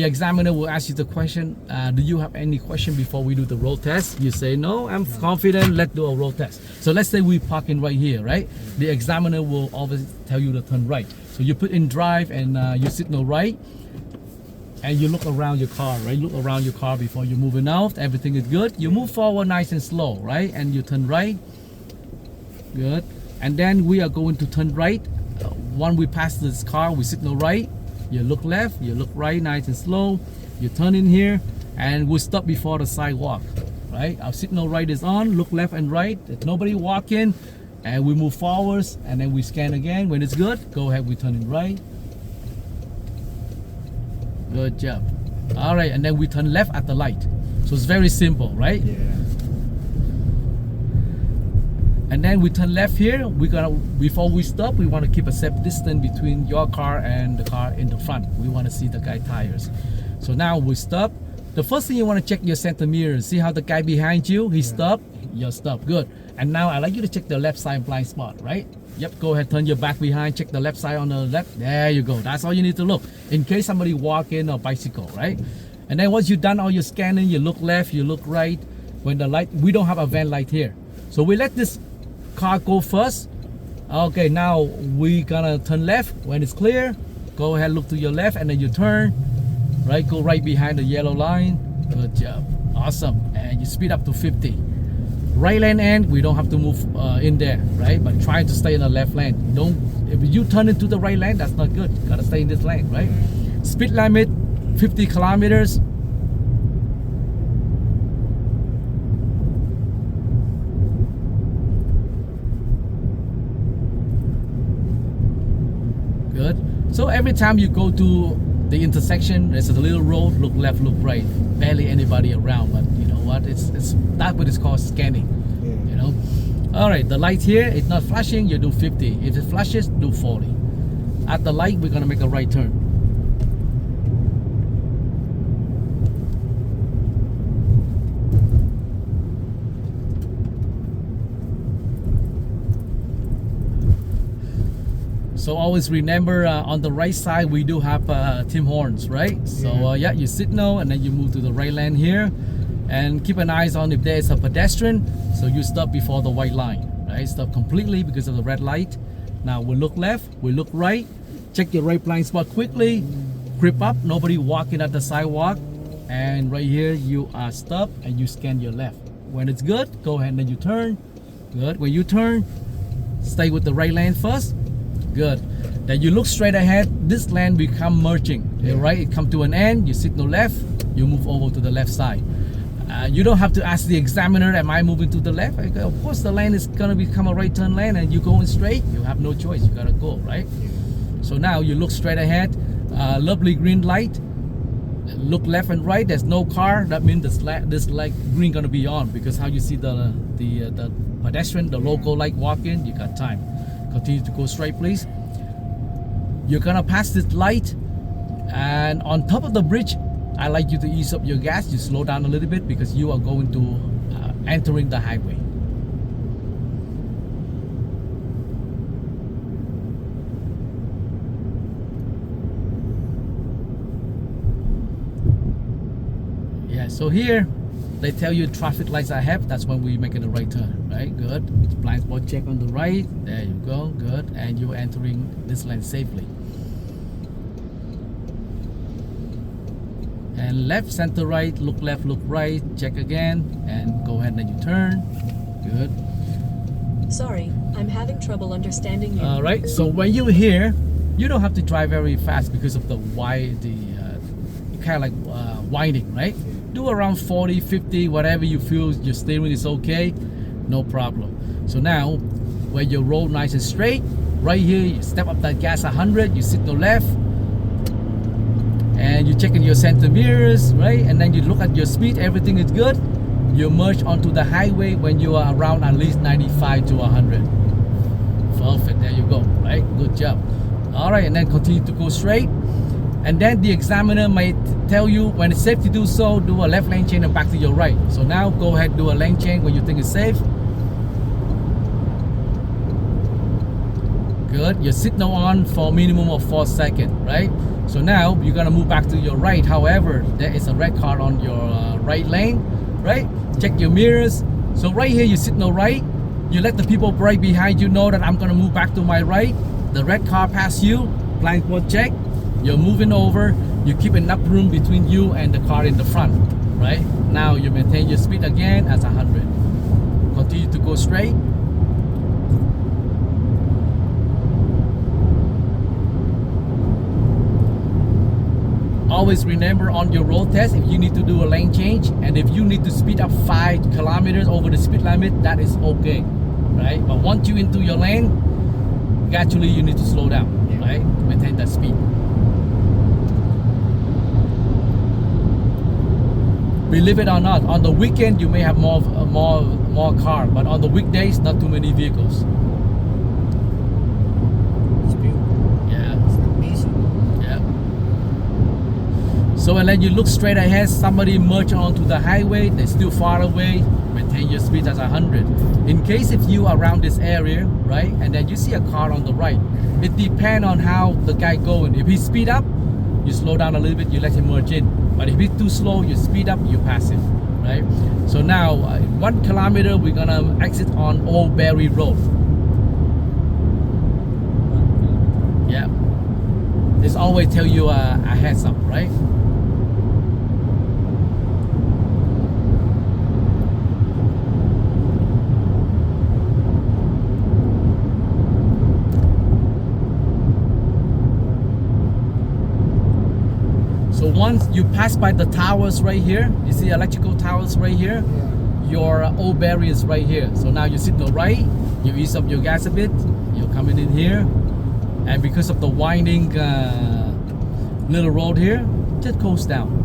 the examiner will ask you the question, do you have any question before we do the road test? You say, no, I'm confident, let's do a road test. So let's say we park in right here, right? The examiner will always tell you to turn right. So you put in drive and you signal right, and you look around your car, right? Look around your car before you're moving out. Everything is good. You move forward nice and slow, right? And you turn right. Good. And then we are going to turn right. When we pass this car, we signal right. You look left, you look right, nice and slow. You turn in here, and we'll stop before the sidewalk, right? Our signal right is on. Look left and right. There's nobody walking, and we move forwards, and then we scan again. When it's good, go ahead. We turn in right. Good job. All right, and then we turn left at the light. So it's very simple, right? Yeah. And then we turn left here. Before we stop, we want to keep a safe distance between your car and the car in the front. We want to see the guy tires. So now we stop. The first thing you want to check your center mirror. See how the guy behind you, he stopped, you're stopped. Good. And now I'd like you to check the left side blind spot, right? Yep, go ahead, turn your back behind, check the left side on the left. There you go. That's all you need to look. In case somebody walk in or bicycle, right? And then once you've done all your scanning, you look left, you look right. When the light, we don't have a van light here. So we let this car go first. Okay, now we gonna turn left. When it's clear, go ahead, look to your left, and then you turn, right? Go right behind the yellow line. Good job. Awesome. And you speed up to 50. Right lane end, we don't have to move in there, right? But try to stay in the left lane. If you turn into the right lane, that's not good. Gotta stay in this lane, right? Speed limit 50 kilometers. Good. So every time you go to the intersection, there's a little road, look left, look right. Barely anybody around, but you know what? It's that's what it's called, scanning. Yeah. You know. All right, the light here, it's not flashing. You do 50. If it flashes, do 40. At the light, we're gonna make a right turn. So always remember, on the right side we do have Tim horns, right? So yeah, you signal and then you move to the right lane here, and keep an eye on if there is a pedestrian. So you stop before the white line, right? Stop completely because of the red light. Now we look left, we look right, check your right blind spot quickly, creep up, nobody walking at the sidewalk, and right here you are stopped and you scan your left. When it's good, go ahead and then you turn. Good. When you turn, stay with the right lane first. Good. Then you look straight ahead. This lane become merging, right? It come to an end. You signal left. You move over to the left side. You don't have to ask the examiner, "Am I moving to the left?" Of course, the lane is gonna become a right turn lane, and you going straight. You have no choice. You gotta go, right? So now you look straight ahead. Lovely green light. Look left and right. There's no car. That means this light green gonna be on, because how you see the pedestrian, the local light walking. You got time. Continue to go straight, please. You're gonna pass this light, and on top of the bridge, I like you to ease up your gas. You slow down a little bit because you are going to entering the highway. Yeah, so here they tell you traffic lights ahead. That's when we're making the right turn, right? Good. Blind spot check on the right. There you go. Good. And you're entering this lane safely. And left, center, right. Look left, look right. Check again, and go ahead and then you turn. Good. Sorry, I'm having trouble understanding you. All right. So when you're here, you don't have to drive very fast because of the kind of like winding, right? Do around 40, 50, whatever you feel your steering is okay, no problem. So now, when you roll nice and straight, right here, you step up that gas 100, you signal left, and you're checking your center mirrors, right? And then you look at your speed, everything is good. You merge onto the highway when you are around at least 95 to 100. Perfect, there you go, right? Good job. All right, and then continue to go straight. And then the examiner might tell you when it's safe to do so, do a left lane change and back to your right. So now go ahead, do a lane change when you think it's safe. Good. Your signal on for a minimum of 4 seconds, right? So now you're gonna move back to your right. However, there is a red car on your right lane, right? Check your mirrors. So right here you signal right. You let the people right behind you know that I'm gonna move back to my right. The red car pass you, blind spot check. You're moving over. You keep enough room between you and the car in the front, right? Now you maintain your speed again as 100. Continue to go straight. Always remember on your road test, if you need to do a lane change and if you need to speed up 5 kilometers over the speed limit, that is okay, right? But once you into your lane, gradually you need to slow down, right? Maintain that speed. Believe it or not, on the weekend you may have more car, but on the weekdays, not too many vehicles. It's beautiful. Yeah. It's amazing. Yeah. So and then you look straight ahead, somebody merge onto the highway, they're still far away, maintain your speed as 100. In case if you are around this area, right, and then you see a car on the right, it depends on how the guy going. If he speed up, you slow down a little bit, you let him merge in. But if he's too slow, you speed up, you pass him, right? So now, 1 kilometer, we're gonna exit on Old Berry Road. Yeah. This always tell you a heads up, right? So once you pass by the towers right here, you see electrical towers right here, Yeah. your Old Berry is right here. So now you signal right, you ease up your gas a bit, you're coming in here, and because of the winding little road here, just coast down.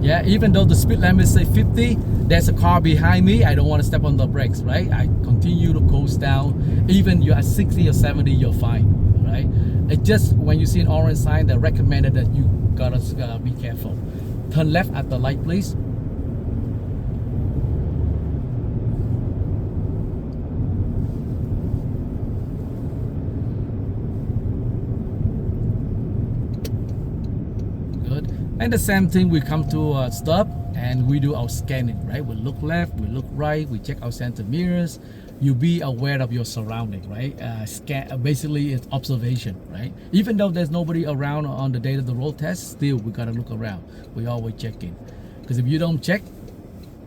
Yeah, even though the speed limit say 50, there's a car behind me, I don't want to step on the brakes, right? I continue to coast down. Even you're at 60 or 70, you're fine, right? It just, when you see an orange sign, they recommended that you gotta be careful. Turn left at the light, please. Good. And the same thing, we come to a stop and we do our scanning, right? We look left, we look right, we check our center mirrors. You be aware of your surrounding, right? Basically it's observation, right? Even though there's nobody around on the day of the road test, still we gotta look around. We always check in, because if you don't check,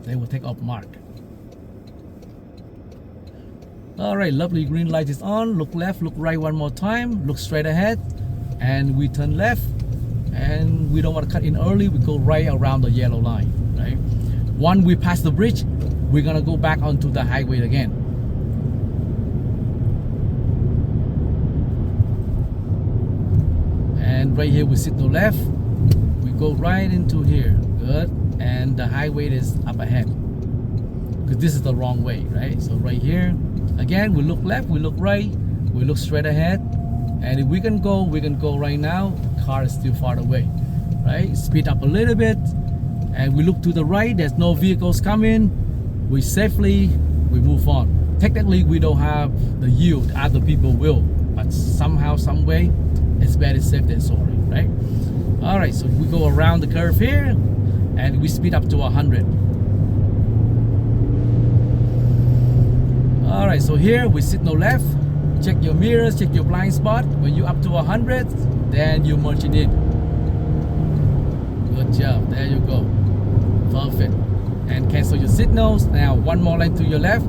they will take off mark. All right, lovely, green light is on. Look left, look right one more time, look straight ahead, and we turn left. And we don't want to cut in early, we go right around the yellow line, right? Once we pass the bridge, we're gonna go back onto the highway again. And right here we signal left, we go right into here, good. And the highway is up ahead, because this is the wrong way, right? So right here, again, we look left, we look right, we look straight ahead. And if we can go right now. Car is still far away, right? Speed up a little bit, and we look to the right, there's no vehicles coming. We safely, we move on. Technically, we don't have the yield, other people will, but somehow, some way, it's better safe than sorry, right? All right, so we go around the curve here, and we speed up to 100. All right, so here we signal left. Check your mirrors, check your blind spot. When you're up to 100, then you merge it in. Good job, there you go. Perfect. And cancel your signals. Now one more lane to your left.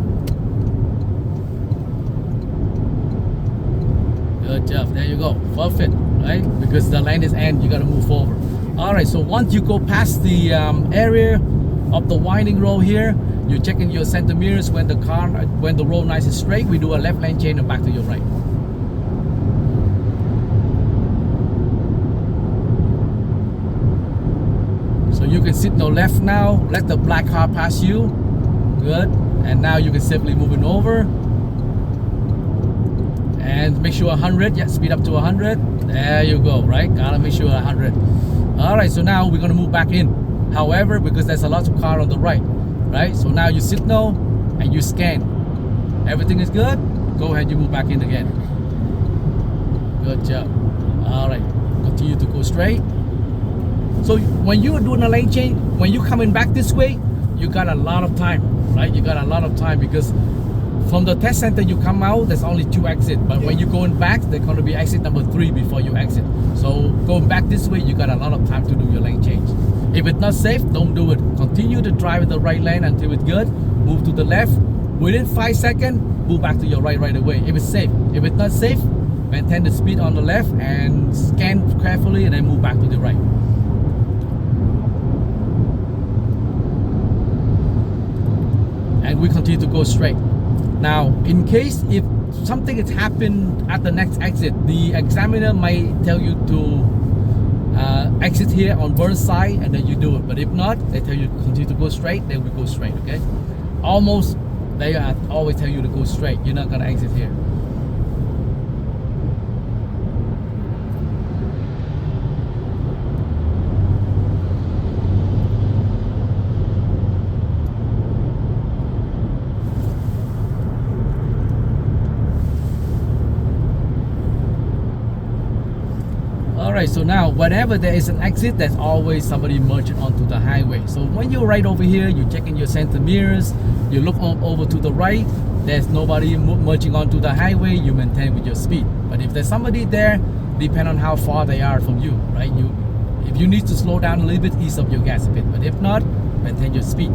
Good job, there you go. Perfect, right? Because the lane is end, you gotta move forward. All right, so once you go past the area of the winding road here, you're checking your center mirrors. When the road nice and straight, we do a left lane change and back to your right. So you can signal left now, let the black car pass you. Good. And now you can safely moving over. And make sure 100, yeah, speed up to 100. There you go, right? Gotta make sure 100. All right, so now we're gonna move back in. However, because there's a lot of car on the right, right? So now you signal and you scan. Everything is good. go ahead, you move back in again. Good job. All right, continue to go straight. So when you're doing a lane change, when you're coming back this way, you got a lot of time, right? You got a lot of time because from the test center you come out, there's only 2 exits. But when you're going back, there's going to be exit number 3 before you exit. So going back this way, you got a lot of time to do your lane change. If it's not safe, don't do it. Continue to drive in the right lane until it's good. Move to the left. Within 5 seconds, move back to your right away. If it's safe. If it's not safe, maintain the speed on the left and scan carefully and then move back to the right. And we continue to go straight. Now, in case if something has happened at the next exit, the examiner might tell you to exit here on Burnside and then you do it. But if not, they tell you to continue to go straight, then we go straight, okay? Almost, they always tell you to go straight. You're not gonna exit here. Alright, so now whenever there is an exit, there's always somebody merging onto the highway. So when you're right over here, you're checking your center mirrors, you look over to the right, there's nobody merging onto the highway, you maintain with your speed. But if there's somebody there, depending on how far they are from you, right? If you need to slow down a little bit, ease up your gas a bit. But if not, maintain your speed.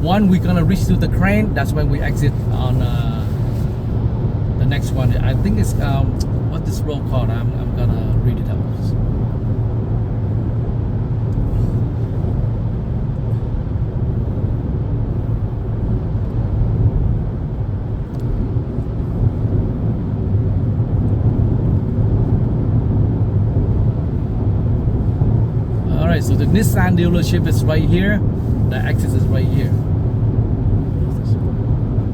When we're gonna reach to the crane, that's when we exit on the next one. I think it's what this road called. I'm gonna read it out. Alright, so the Nissan dealership is right here. The exit is right here.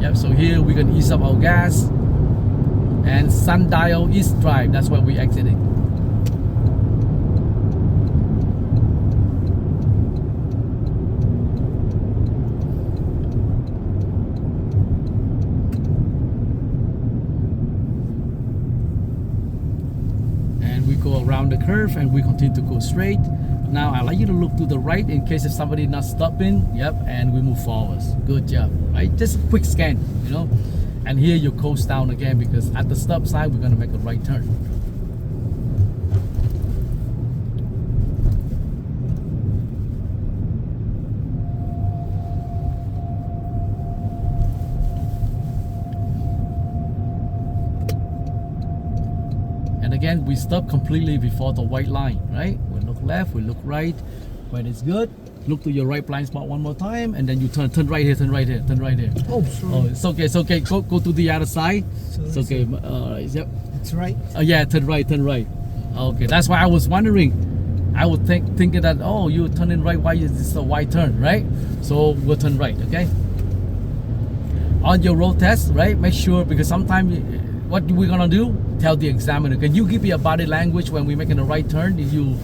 Yep, so here we can ease up our gas. And Sundial East Drive, that's where we exiting. And we go around the curve and we continue to go straight. Now I'd like you to look to the right in case if somebody not stopping. Yep, and we move forwards. Good job, right? Just a quick scan, you know. And here you coast down again because at the stop sign we're gonna make a right turn. And again, we stop completely before the white line, right? We look left, we look right. When it's good, look to your right blind spot one more time, and then you turn right here, turn right here, turn right here. Oh, sorry. Oh, it's okay, it's okay. Go to the other side. So it's okay. Yep. It's right. Yeah, turn right, turn right. Okay, that's why I was wondering. I would thinking that, oh, you're turning right. Why is this a wide turn, right? So we'll turn right, okay? On your road test, right? Make sure, because sometimes what we're gonna do, tell the examiner, can you give me a body language when we're making a right turn? Did you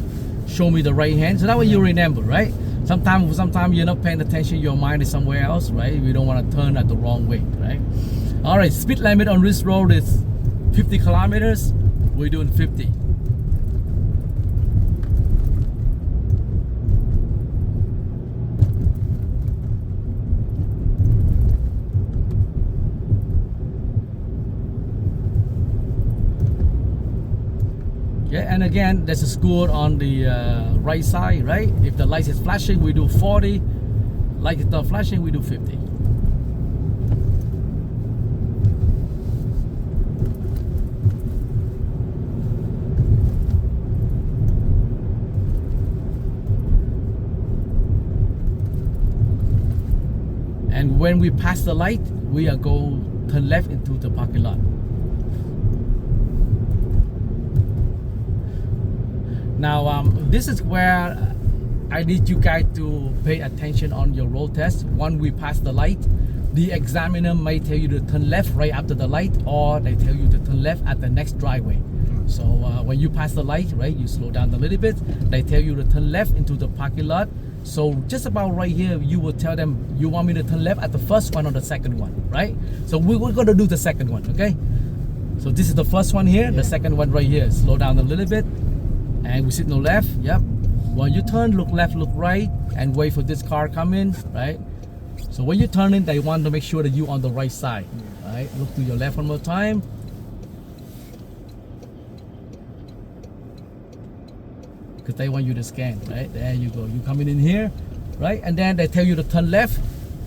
show me the right hand? So that way you remember, right? Sometimes you're not paying attention, your mind is somewhere else, right? We don't want to turn at the wrong way, right? All right, speed limit on this road is 50 kilometers. We're doing 50. Yeah, and again, there's a score on the right side, right? If the light is flashing, we do 40. Light is not flashing, we do 50. And when we pass the light, we are go turn left into the parking lot. Now, this is where I need you guys to pay attention on your road test. When we pass the light, the examiner may tell you to turn left right after the light, or they tell you to turn left at the next driveway. So when you pass the light, right, you slow down a little bit. They tell you to turn left into the parking lot, So just about right here, you will tell them you want me to turn left at the first one or the second one, right? So we're gonna do the second one, okay? So this is the first one here, the second one right here. Slow down a little bit, and we signal left. Yep. When you turn, look left, look right, and wait for this car come in, right? So when you turn in, they want to make sure that you on the right side, right? Look to your left one more time. Because they want you to scan, right? There you go. You coming in here, right? And then they tell you to turn left.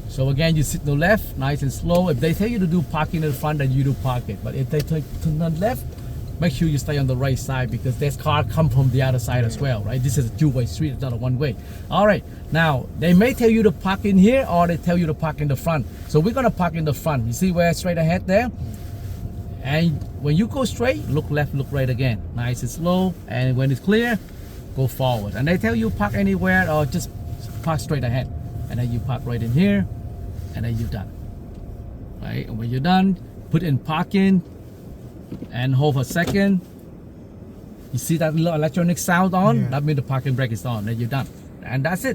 So again, you signal left, nice and slow. If they tell you to do parking in the front, then you do park it. But if they tell you to turn left, make sure you stay on the right side because this car come from the other side as well, right? This is a two-way street, it's not a one-way. All right, now they may tell you to park in here or they tell you to park in the front. So we're gonna park in the front. You see where straight ahead there? And when you go straight, look left, look right again. Nice and slow, and when it's clear, go forward. And they tell you park anywhere or just park straight ahead. And then you park right in here, and then you're done. Right, and when you're done, put in parking, and hold for a second. You see that little electronic sound on? Yeah. That means the parking brake is on. Then you're done. And that's it.